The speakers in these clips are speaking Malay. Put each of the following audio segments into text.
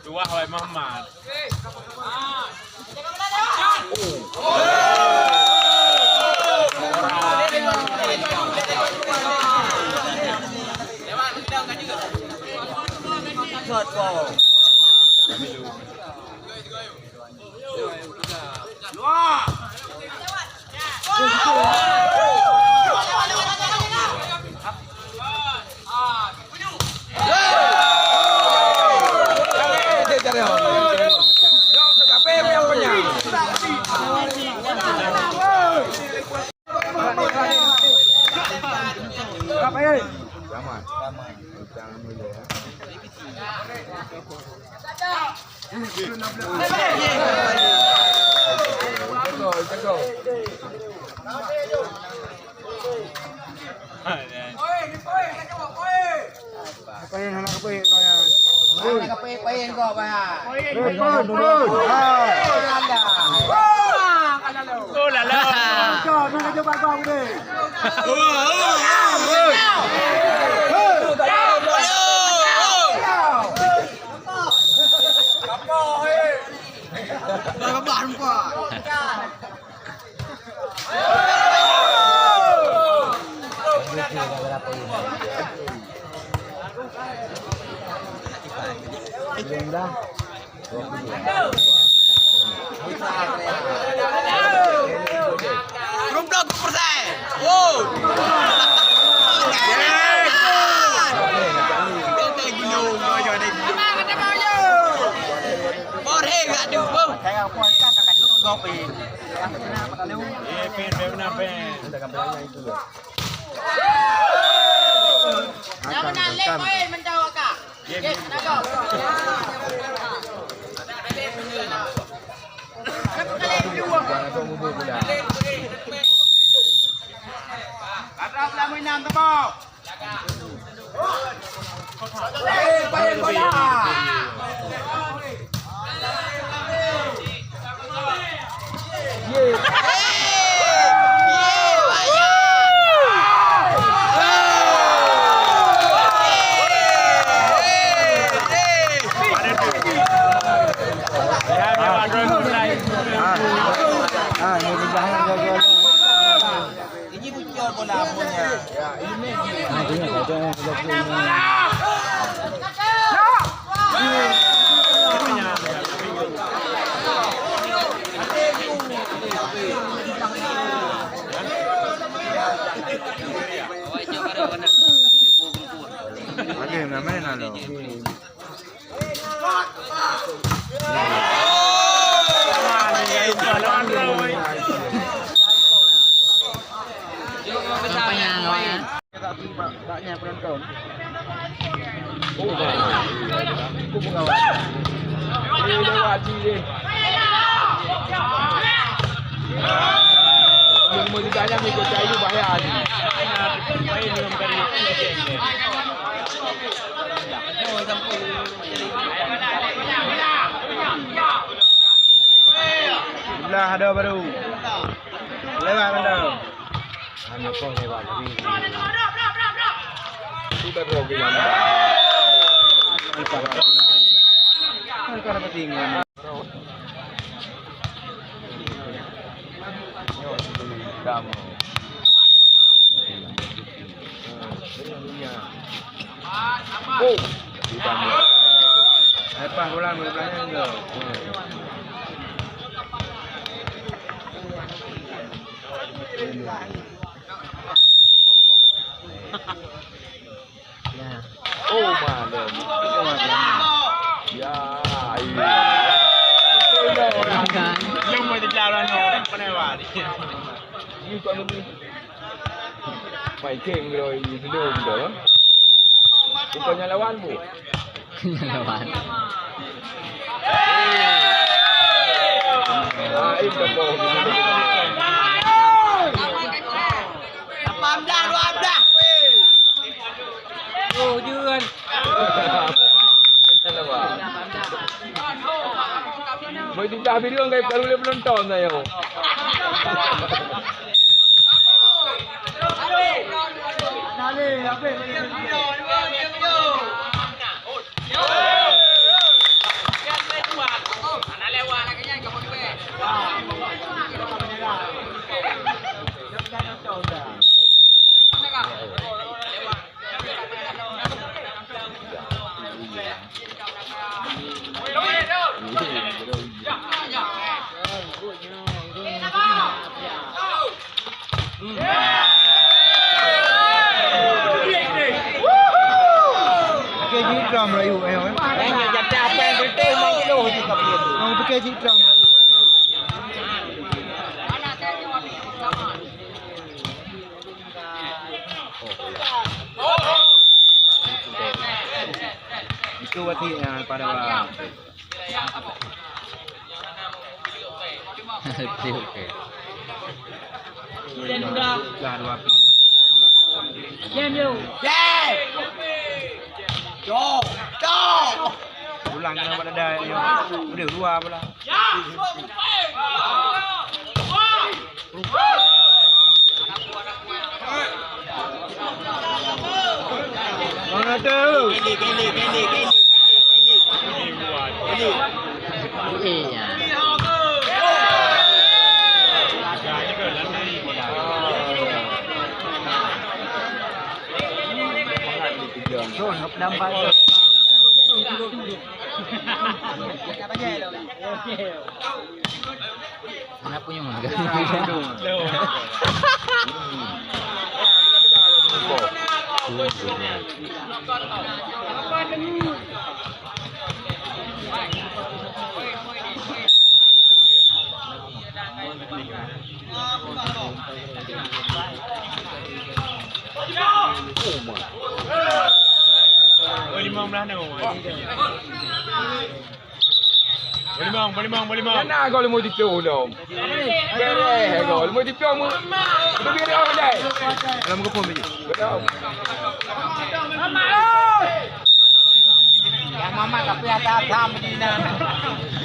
Dua oleh Muhammad. Lagi namanya lo. Taknya penonton. Aku pengawal. Ini wajib deh. Yang mau ditanya ikut cair bahaya ni. Belah ada baru. Lewat ada. Anak kau lewat ni. Sudah rogi mana? Kalau ketinggalan. Kamu. Oh, apa ulang ulangnya enggak? Oh, malam. Ya, yang mau dijalan orang penewar. Ini kok lebih main rồi video đó. Bukannya lawan bu? Lawan. Itu boh. Apam dah, doa dah. Oh, jual. Mau didah video enggak baru boleh menonton saya. Drum rayu ayo. Jangan capek betul main kilo di kapal. Mau pakai drum rayu. Itu wati pada Oke. dah dua. Game you. Yeah. Go. Go. Ulang kena pada dah yo. Udah dua pula. Mana tu? Gini. Iya. Hấp đâm bay. Mana punya mangga? Boleh mana kau mau dipio dong? Boleh kau mau dipio mu. Tu biar dia ada. Dalam kau pun biji. Betul. Yang mama tapi ada tham di sana.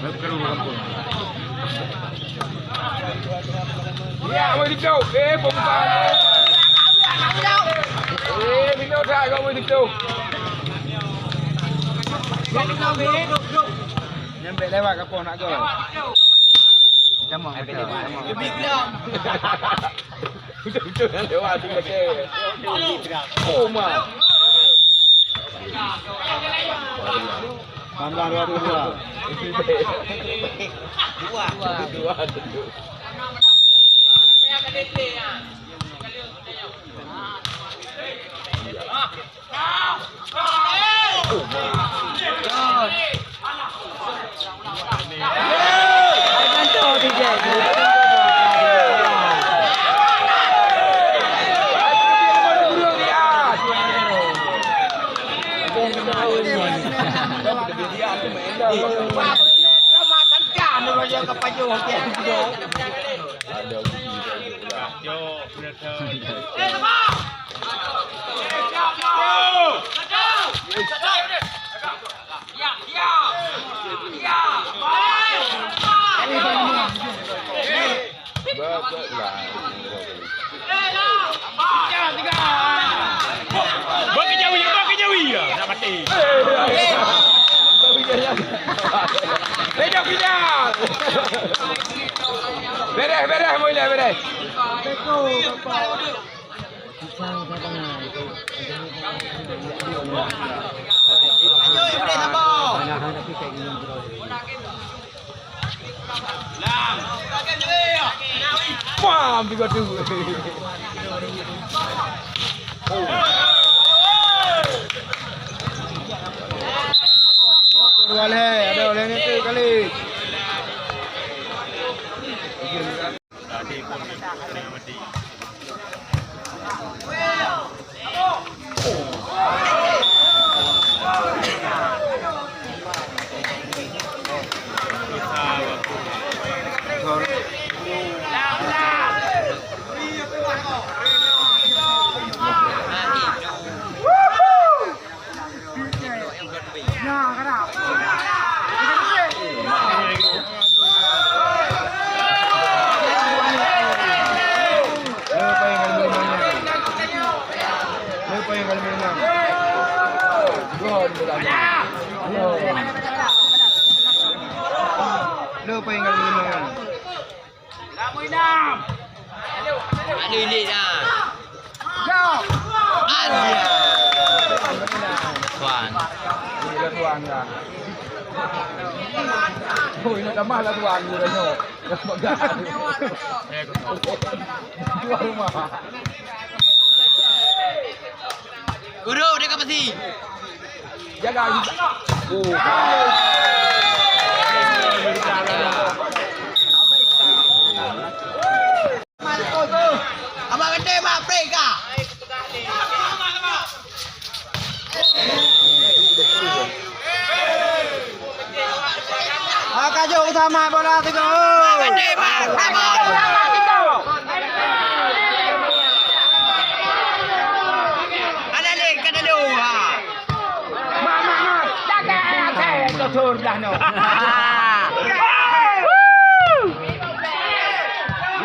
Berkeru kampung. Ya mau dipio. Pembukaan. Video dah kau mau dipio. Nyampe lewat kapal nak go. Kita mau. Lebih bilang. Betul-betul yang lewat tu lagi. Oh, mah. 1922. Dua. Makan kan orang yang kepajuh dia. Nak mati. Pindah. Beres, mulai beres. Wah, ambil tu. Ada oleh ni tu kali. Lupa yang kali menang. Ada ini dah. Tuan. Ini tuan dah. Oh, ini tambah lah tuan ni dah no. Dah bagai. Tuan rumah. Guru dekat pasti. Jaga. Oh. Abang gede mak Afrika. Kaju utama bola tu. Gede mak. Ada lek kada lu ha. Mak. Jaga saya kotor dah no.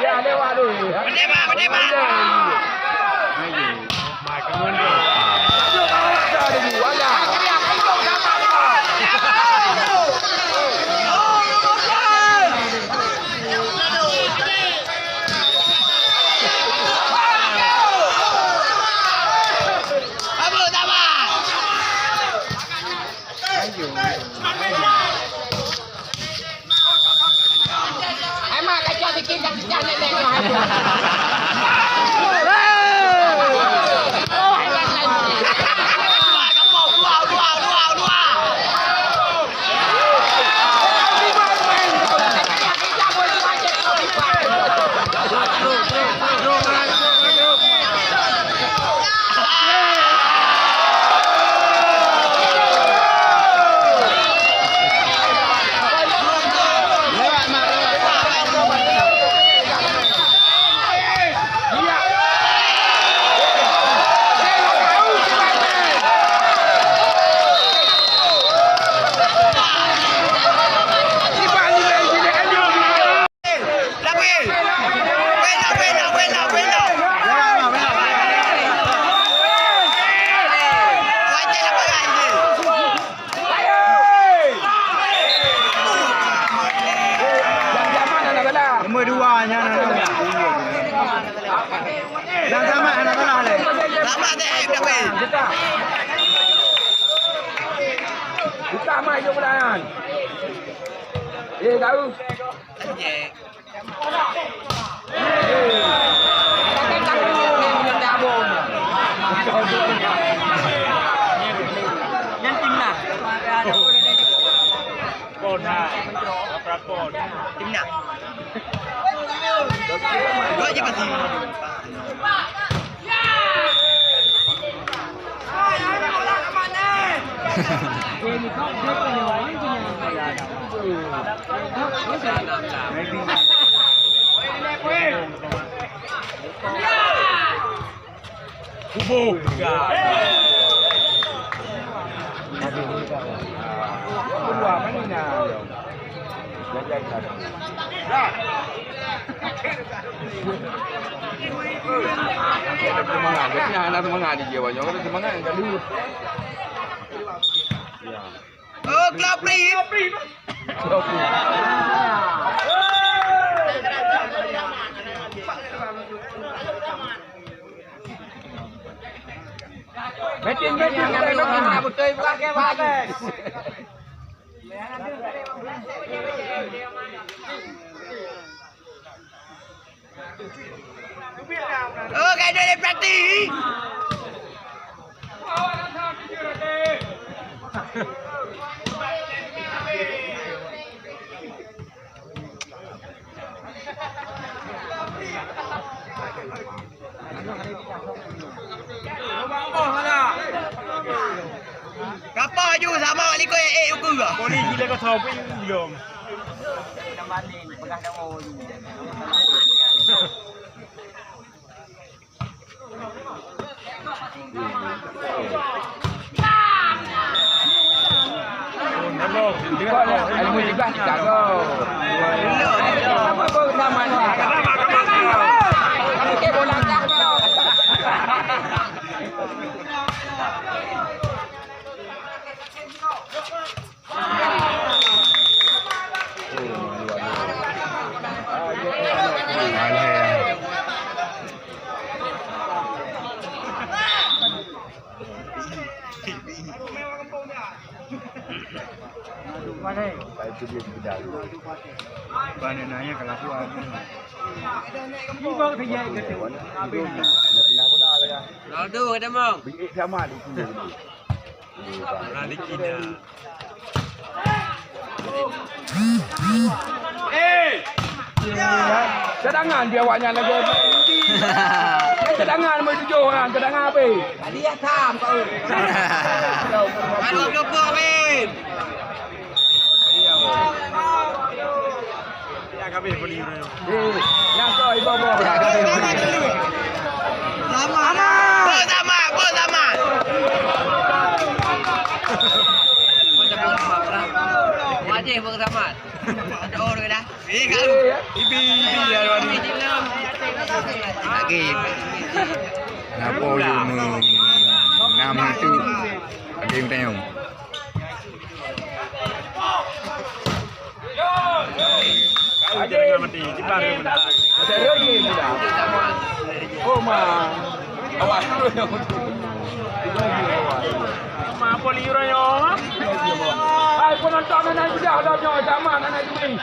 Ya, lewat dulu. Gede mak. Mai kawan dia. Ada buat lah. Emang kacau bikin jangan nenek. dah weh. Kita main je belayan. Tahu. Anjing. Nhân tim nak. Pon ha. Prapon. Tim nak. Dua je pasti. Kubu. Kedua mana ni? Jajan satu. Semangat, kita nak semangat dia banyak. Kalau semangat enggak dulu. Oh, klub Prim. Meeting betul bukan ke bagus. Oh, kayak dia praktis. Kapal ju sama wali kau ukur ke? Poli gila kau tahu pun belum. Ilmu juga jago. Apa kau sama ni? Kamu ke bola jago. Itu dia bidal. Bana nanya kelakuan. Ni kau kerja ke tu? Nak pindah bola ke ya? Ronaldo kata mong. Biik sama di sini. Raliki dah. Cadangan dia awaknya lagi. Cadangan mau 7 orang, cadangan apa? Dia tam kau. Kalau jumpa Amin. Ya kami poli ni. Yang kau ibu bawa. Sama. Sama. Wajib bersama. Ada orang dah. Kau. Ibi ya wani. Lagi. Kenapa you nama tu ada yang tanya? Kau jangan mati. Cepat ke benda. Ada lagi sudah. Oh ma. Awak tu. Ma poli yo. Ai penonton nak sudah ada sama nak ni.